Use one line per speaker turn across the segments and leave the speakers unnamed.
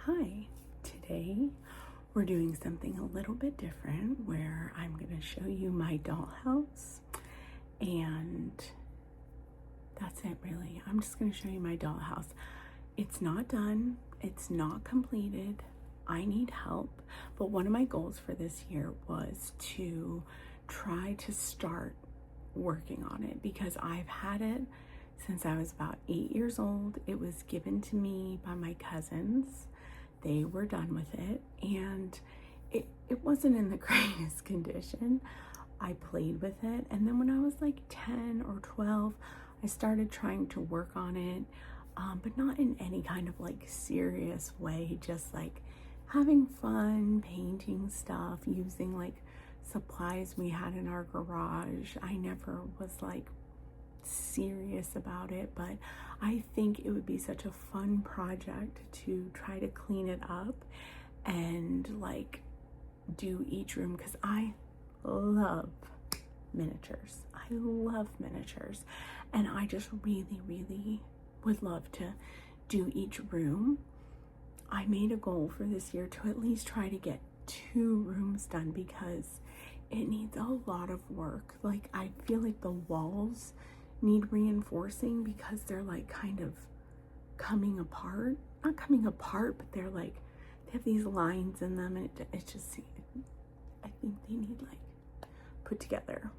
Hi, today we're doing something a little bit different where I'm going to show you my dollhouse, and that's it really. I'm just going to show you my dollhouse. It's not done, it's not completed. I need help, but one of my goals for this year was to try to start working on it because I've had it since I was about 8 years old. It was given to me by my cousins. They were done with it, and it wasn't in the greatest condition. I played with it, and then when I was like 10 or 12, I started trying to work on it, but not in any kind of like serious way, just like having fun, painting stuff, using like supplies we had in our garage. I never was like serious about it, but I think it would be such a fun project to try to clean it up and like do each room, because I love miniatures. I love miniatures, and I just really would love to do each room. I made a goal for this year to at least try to get 2 rooms done because it needs a lot of work. Like, I feel like the walls need reinforcing because they're like kind of coming apart. Not coming apart, but they're like, they have these lines in them, and it just, I think they need like put together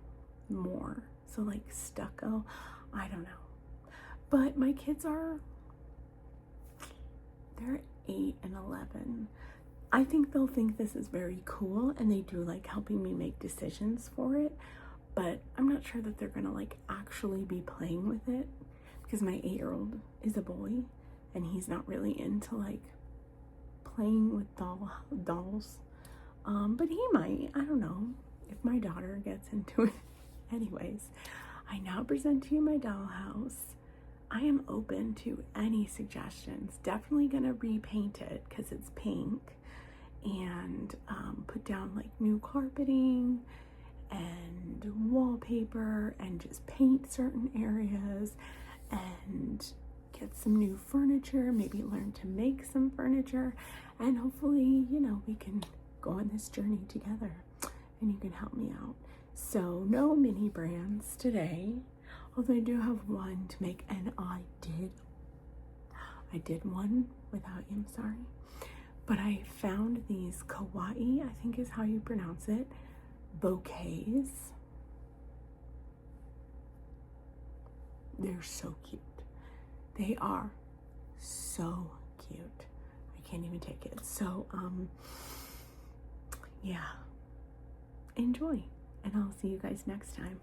more. So like stucco, I don't know. But my kids they're 8 and 11. I think they'll think this is very cool, and they do like helping me make decisions for it, but I'm not sure that they're gonna like actually be playing with it because my 8-year-old is a boy and he's not really into like playing with dolls. But he might, I don't know, if my daughter gets into it. Anyways, I now present to you my dollhouse. I am open to any suggestions. Definitely gonna repaint it because it's pink, and put down like new carpeting and wallpaper and just paint certain areas and get some new furniture, maybe learn to make some furniture, and hopefully, you know, we can go on this journey together and you can help me out. So no mini brands today, although I do have one to make, and I did one without you, I'm sorry. But I found these kawaii, I think is how you pronounce it, bouquets. They're so cute. They are so cute. I can't even take it. So, yeah. Enjoy, and I'll see you guys next time.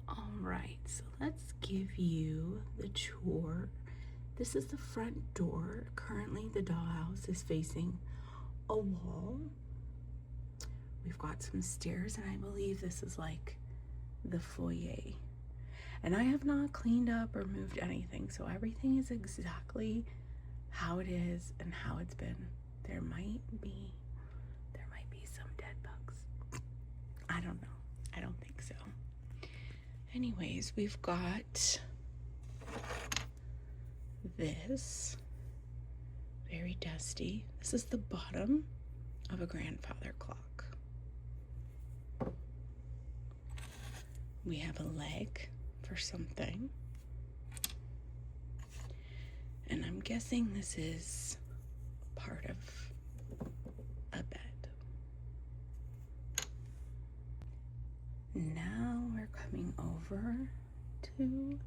All right, so let's give you the tour. This is the front door. Currently, the dollhouse is facing a wall. We've got some stairs, and I believe this is like the foyer. And I have not cleaned up or moved anything, so everything is exactly how it is and how it's been. There might be some dead bugs. I don't know. I don't think so. Anyways, we've got this, very dusty. This is the bottom of a grandfather clock. We have a leg for something, and I'm guessing this is part of a bed. Now we're coming over to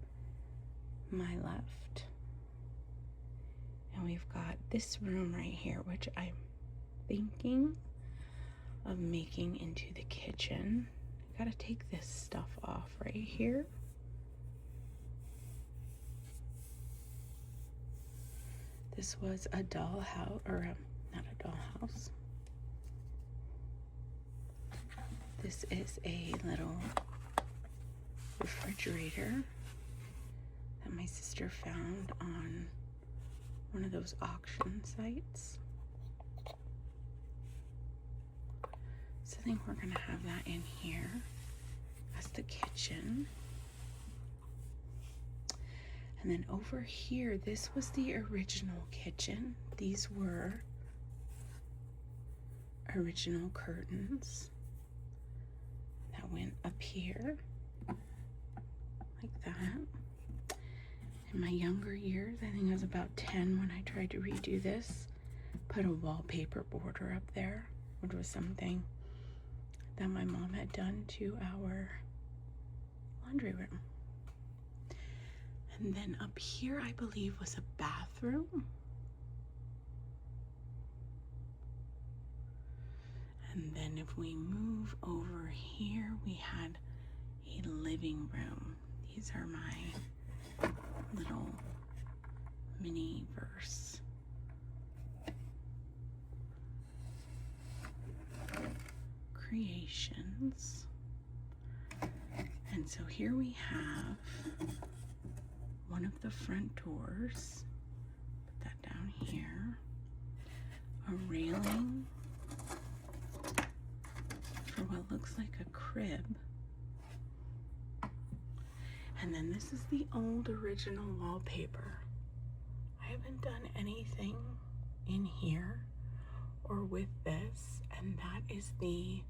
my left, and we've got this room right here, which I'm thinking of making into the kitchen. I gotta take this stuff off right here. This was a dollhouse, or not a dollhouse. This is a little refrigerator that my sister found on one of those auction sites. So I think we're gonna have that in here as the kitchen. And then over here, this was the original kitchen. These were original curtains that went up here like that. In my younger years, I think I was about 10 when I tried to redo this, put a wallpaper border up there, which was something that my mom had done to our laundry room. And then up here, I believe, was a bathroom. And then if we move over here, we had a living room. These are my little mini verse. Creations. And so here we have one of the front doors. Put that down here. A railing for what looks like a crib. And then this is the old original wallpaper. I haven't done anything in here or with this, and that is the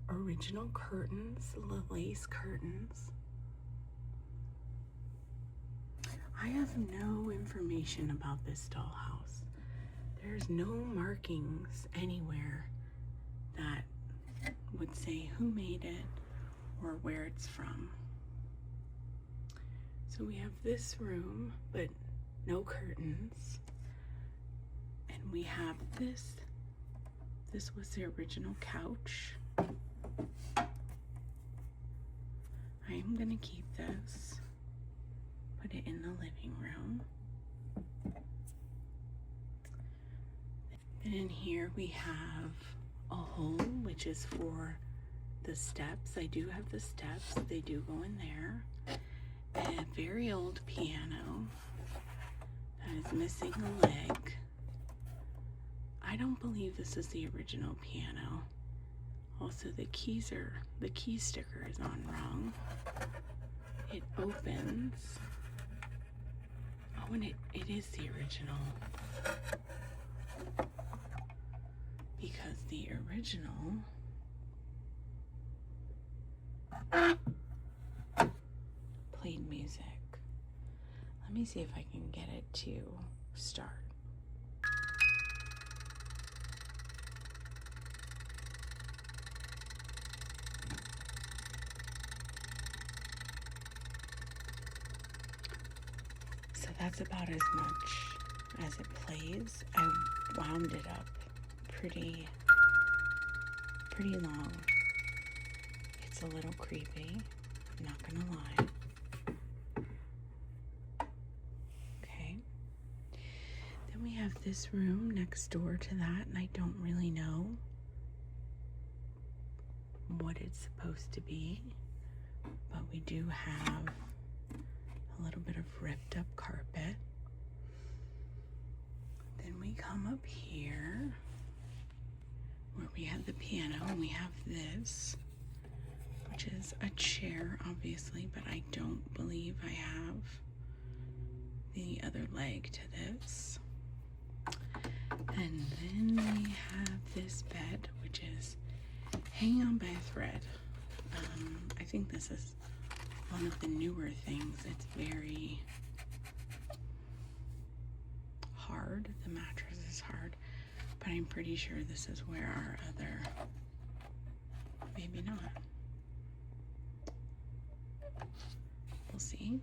original curtains, the lace curtains. I have no information about this dollhouse. There's no markings anywhere that would say who made it or where it's from. So we have this room, but no curtains. And we have this. This was the original couch. I am gonna keep this, put it in the living room. And in here we have a hole, which is for the steps. I do have the steps, they do go in there. A very old piano that is missing a leg. I don't believe this is the original piano. Also, the key sticker is on wrong. It opens. Oh, and it is the original. Because the original played music. Let me see if I can get it to start. So that's about as much as it plays. I wound it up pretty long. It's a little creepy, I'm not gonna lie. Okay. Then we have this room next door to that, and I don't really know what it's supposed to be, but we do have a little bit of ripped up carpet. Then we come up here where we have the piano, and we have this, which is a chair, obviously, but I don't believe I have the other leg to this. And then we have this bed, which is hanging on by a thread. I think this is one of the newer things. It's very hard. The mattress is hard, but I'm pretty sure this is where our other, maybe not. We'll see.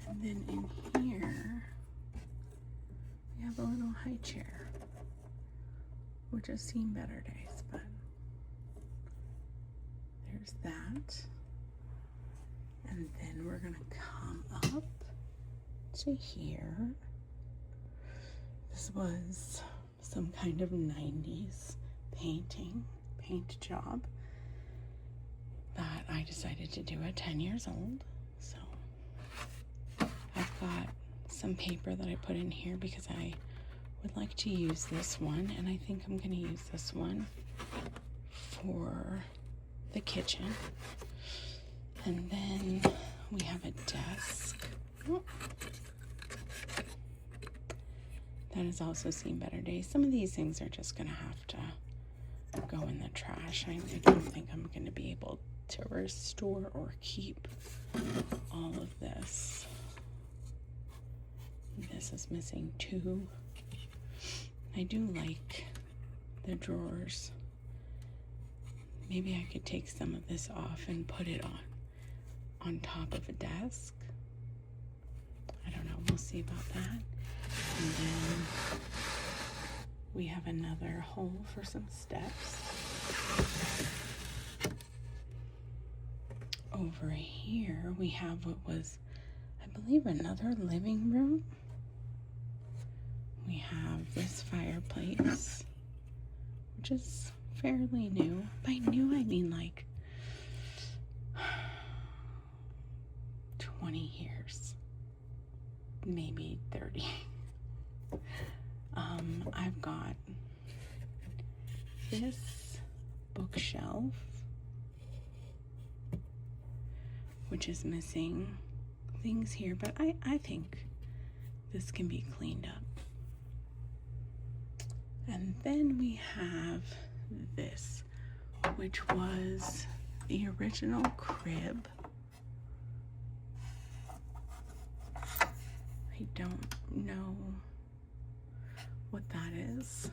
And then in here, we have a little high chair, which has seen better days, but there's that. And then we're gonna come up to here. This was some kind of 90s paint job that I decided to do at 10 years old. So I've got some paper that I put in here because I would like to use this one, and I think I'm going to use this one for the kitchen. And then we have a desk. That has also seen better days. Some of these things are just going to have to go in the trash. I don't think I'm going to be able to restore or keep all of this. This is missing too. I do like the drawers. Maybe I could take some of this off and put it on top of a desk. I don't know. We'll see about that. And then we have another hole for some steps. Over here we have what was, I believe, another living room. We have this fireplace, which is fairly new. By new, I mean like 20 years, maybe 30. I've got this bookshelf, which is missing things here, but I think this can be cleaned up. And then we have this, which was the original crib. I don't know what that is.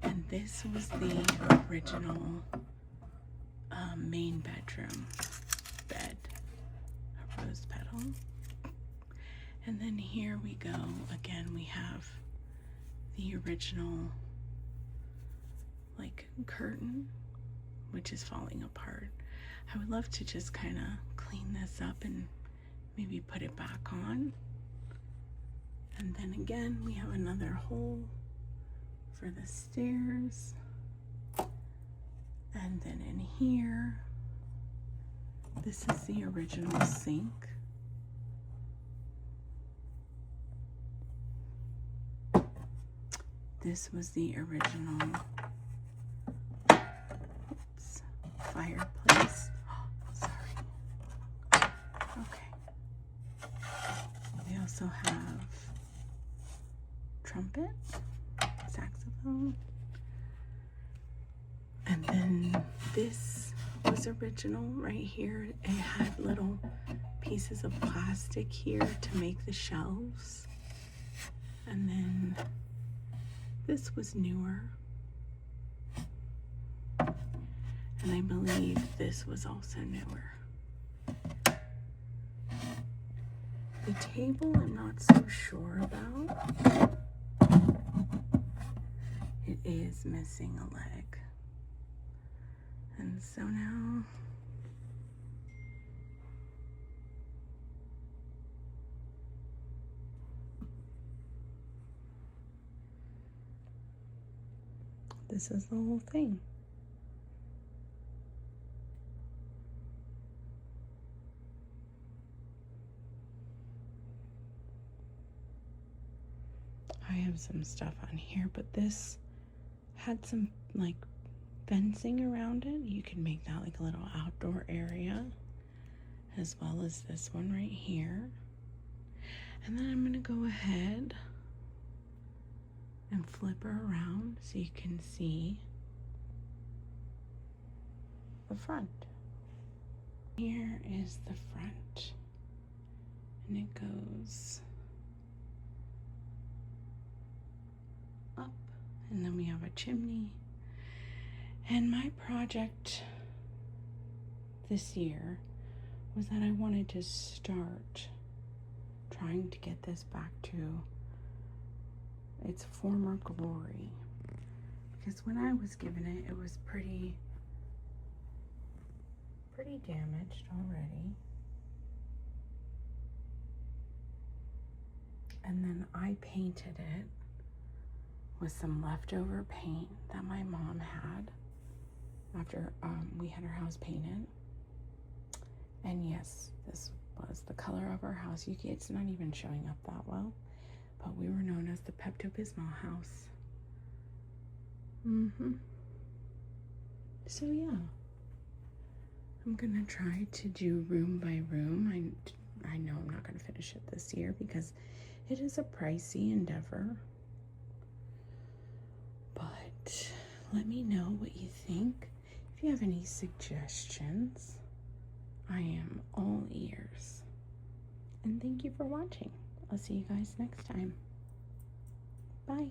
And this was the original main bedroom bed, a rose petal. And then here we go. Again, we have the original like curtain, which is falling apart. I would love to just kind of clean this up and maybe put it back on. And then again, we have another hole for the stairs. And then in here, this is the original sink. This was the original fireplace. Oh, sorry. Okay. We also have trumpet, saxophone. And then this was original right here. It had little pieces of plastic here to make the shelves. And then this was newer. And I believe this was also newer. The table I'm not so sure about. It is missing a leg. And so now this is the whole thing. I have some stuff on here, but this had some like fencing around it. You can make that like a little outdoor area, as well as this one right here. And then I'm going to go ahead and flip her around so you can see the front. Here is the front, and it goes up, and then we have a chimney. And my project this year was that I wanted to start trying to get this back to its former glory. Because when I was given it, it was pretty damaged already. And then I painted it with some leftover paint that my mom had after we had our house painted. And yes, this was the color of our house. It's not even showing up that well, but we were known as the Pepto-Bismol house. So yeah, I'm gonna try to do room by room. I know I'm not gonna finish it this year because it is a pricey endeavor. But let me know what you think. If you have any suggestions, I am all ears. And thank you for watching. I'll see you guys next time. Bye.